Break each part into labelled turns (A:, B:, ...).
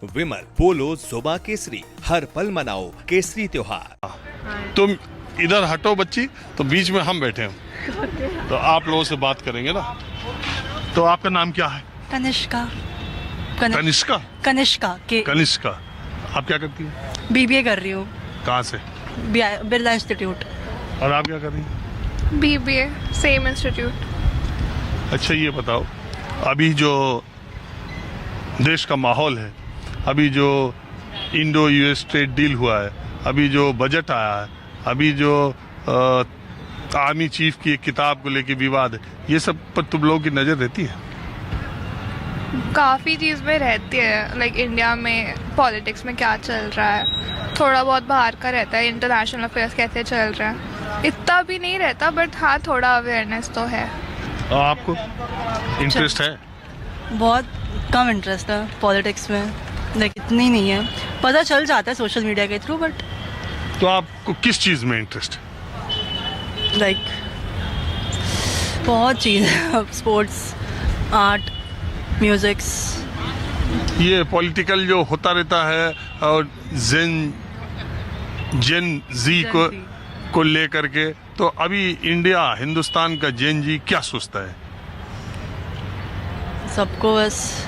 A: विमल पोलो जोबा केसरी, हर पल मनाओ केसरी त्योहार।
B: तुम इधर हटो बच्ची, तो बीच में हम बैठे हैं तो आप लोगों से बात करेंगे ना। तो आपका नाम क्या है?
C: कनिष्का।
B: कनिष्का।
C: कनिष्का के
B: कनिष्का। आप क्या करती हैं?
C: बीबीए कर रही हूँ
B: कहाँ से?
C: बिरला इंस्टीट्यूट।
B: और आप क्या कर रही हैं?
D: BBA same institute.
B: अच्छा ये बताओ, अभी जो देश का माहौल है, अभी जो इंडो यूएस ट्रेड डील हुआ है, अभी जो बजट आया है, अभी जो आर्मी चीफ की एक किताब को लेके विवाद है, ये सब पर तुम लोगों की नज़र रहती है?
D: काफ़ी चीज़ में रहती है, लाइक इंडिया में पॉलिटिक्स में क्या चल रहा है, थोड़ा बहुत बाहर का रहता है, इंटरनेशनल अफेयर्स कैसे चल रहे हैं, इतना भी नहीं रहता, बट हाँ थोड़ा अवेयरनेस तो है।
B: और आपको इंटरेस्ट है?
C: बहुत कम इंटरेस्ट है पॉलिटिक्स में, लाइक इतनी नहीं है, पता चल जाता है सोशल मीडिया के थ्रू, बट
B: तो आपको किस चीज़ में इंटरेस्ट है?
C: लाइक बहुत चीज़ है, स्पोर्ट्स, आर्ट, म्यूजिक्स।
B: ये पॉलिटिकल जो होता रहता है और जेन जी को लेकर के, तो अभी इंडिया, हिंदुस्तान का जेन जी क्या सोचता है?
C: सबको बस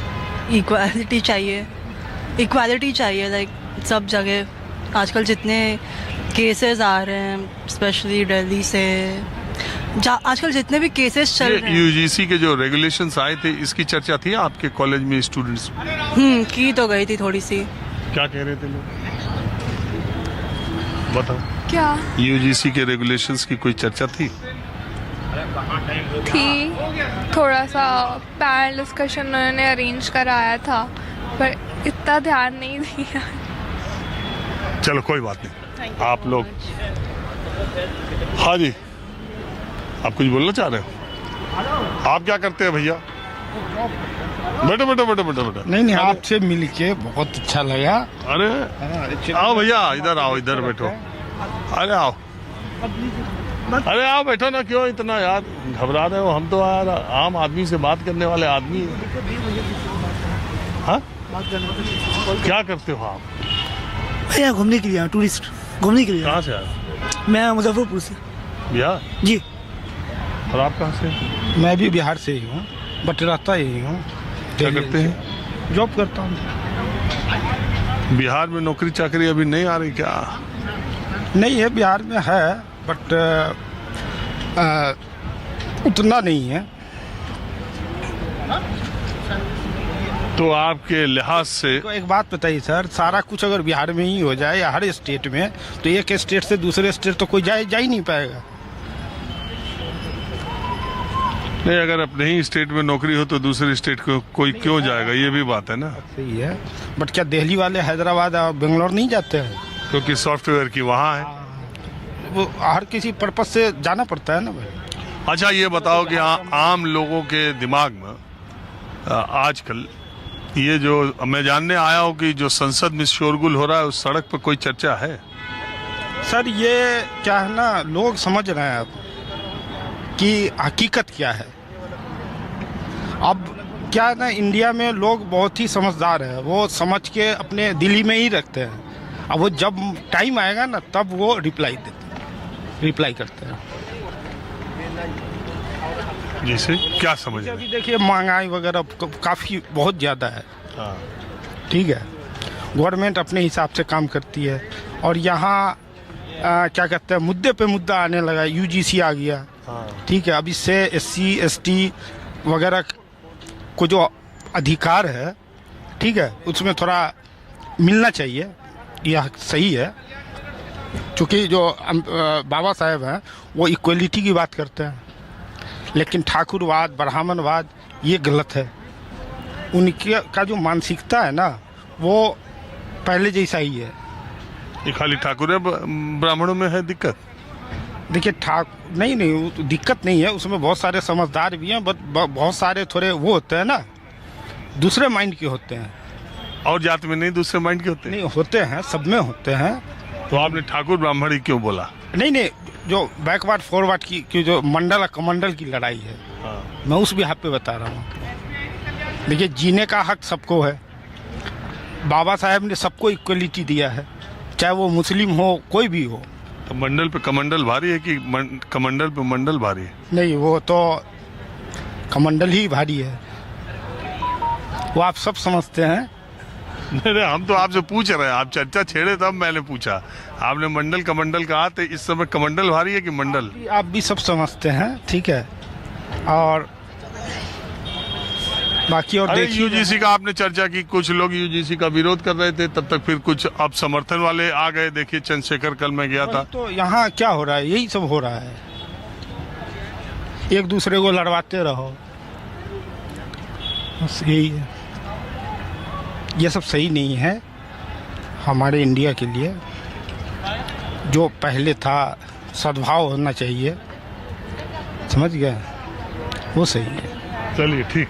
C: इक्वालिटी चाहिए, लाइक सब जगह। आजकल जितने केसेस आ रहे हैं स्पेशली दिल्ली से, आजकल जितने भी केसेस चल रहे हैं।
B: यूजीसी के जो रेगुलेशंस आए थे, इसकी चर्चा थी आपके कॉलेज में स्टूडेंट्स?
C: की तो गई थी थोड़ी सी।
B: क्या कह रहे थे लोग, बताओ।
D: क्या
B: यूजीसी के रेगुलेशंस की कोई चर्चा थी?
D: थोड़ा सा पैनल डिस्कशन उन्होंने अरेंज कराया था, पर इतना ध्यान नहीं दिया।
B: चलो कोई बात नहीं, आप लोग। हाँ जी, आप कुछ बोलना चाह रहे हो? आप क्या करते हैं भैया? बैठो बैठो बैठो बैठो बैठो।
E: नहीं आपसे मिलके बहुत अच्छा लगा।
B: अरे आओ भैया, इधर आओ, इधर बैठो। अरे आओ, अरे आओ बैठो ना, क्यों इतना यार घबरा रहे हो? हम तो यार आम आदमी से बात करने वाले आदमी हैं। हाँ, क्या करते हो आप?
F: यहाँ घूमने के लिए आया, टूरिस्ट घूमने के लिए।
B: कहाँ से आए?
F: मैं मुजफ्फरपुर से।
B: बिहार
F: जी।
B: और आप कहाँ से?
E: मैं भी बिहार से ही हूँ, बट रहता यही हूँ।
B: क्या करते हैं?
E: जॉब करता हूँ।
B: बिहार में नौकरी चाकरी अभी नहीं आ रही क्या?
E: नहीं है, बिहार में है, बट उतना नहीं है।
B: तो आपके लिहाज से
E: तो एक बात बताइए सर, सारा कुछ अगर बिहार में ही हो जाए या हर स्टेट में, तो एक स्टेट से दूसरे स्टेट तो कोई जा ही नहीं पाएगा।
B: नहीं, अगर अपने ही स्टेट में नौकरी हो तो दूसरे स्टेट को कोई क्यों जाएगा, ये भी बात है ना।
E: सही है, बट क्या दिल्ली वाले हैदराबाद और बेंगलोर नहीं जाते हैं?
B: क्योंकि सॉफ्टवेयर की वहाँ है।
E: वो हर किसी पर्पज से जाना पड़ता है ना भाई।
B: अच्छा ये बताओ कि आम लोगों के दिमाग में आजकल ये जो मैं जानने आया हूँ कि जो संसद में शोरगुल हो रहा है, उस सड़क पर कोई चर्चा है?
E: सर ये क्या है ना, लोग समझ रहे हैं अब कि हकीकत क्या है। अब क्या है ना, इंडिया में लोग बहुत ही समझदार हैं, वो समझ के अपने दिल्ली में ही रखते हैं। अब वो जब टाइम आएगा ना, तब वो रिप्लाई करते हैं।
B: जैसे क्या समझ
E: अभी देखिए महंगाई वगैरह काफ़ी बहुत ज़्यादा है।
B: हाँ।
E: ठीक है, गवर्नमेंट अपने हिसाब से काम करती है, और यहाँ क्या कहते हैं, मुद्दे पे मुद्दा आने लगा, यूजीसी आ गया।
B: हाँ।
E: ठीक है, अब इससे SC ST वगैरह को जो अधिकार है, ठीक है, उसमें थोड़ा मिलना चाहिए, यह सही है। क्योंकि जो बाबा साहेब हैं वो इक्वलिटी की बात करते हैं, लेकिन ठाकुरवाद, ब्राह्मणवाद ये गलत है। उनके का जो मानसिकता है ना, वो पहले जैसा ही है।
B: ये खाली ठाकुर है, ब्राह्मणों में है दिक्कत?
E: देखिए नहीं वो तो दिक्कत नहीं है, उसमें बहुत सारे समझदार भी हैं, बट बहुत सारे थोड़े वो होते हैं ना, दूसरे माइंड के होते हैं।
B: और जात में नहीं दूसरे माइंड के होते हैं?
E: नहीं होते हैं, सब में होते हैं।
B: तो आपने ठाकुर ब्राह्मण ही क्यों बोला?
E: नहीं, जो बैकवर्ड फॉरवर्ड की जो मंडल कमंडल की लड़ाई है,
B: हाँ।
E: मैं उस बिहाफ पे बता रहा हूँ। देखिए जीने का हक सबको है, बाबा साहेब ने सबको इक्वलिटी दिया है, चाहे वो मुस्लिम हो कोई भी हो।
B: तो मंडल पे कमंडल भारी है कि कमंडल पे मंडल भारी है?
E: नहीं, वो तो कमंडल ही भारी है, वो आप सब समझते हैं।
B: नहीं, हम तो आपसे पूछ रहे हैं, आप चर्चा छेड़े तब मैंने पूछा। आपने मंडल कमंडल कहा, तो इस समय कमंडल भारी है कि मंडल?
E: आप भी सब समझते हैं, ठीक है। और बाकी और देखिए,
B: यूजीसी का आपने चर्चा की, कुछ लोग यूजीसी का विरोध कर रहे थे, तब तक फिर कुछ अब समर्थन वाले आ गए। देखिए चंद्रशेखर, कल मैं गया था।
E: तो यहाँ क्या हो रहा है, यही सब हो रहा है, एक दूसरे को लड़वाते रहो, बस यही है। ये सब सही नहीं है हमारे इंडिया के लिए। जो पहले था सद्भाव होना चाहिए, समझ गए, वो सही है।
B: चलिए ठीक।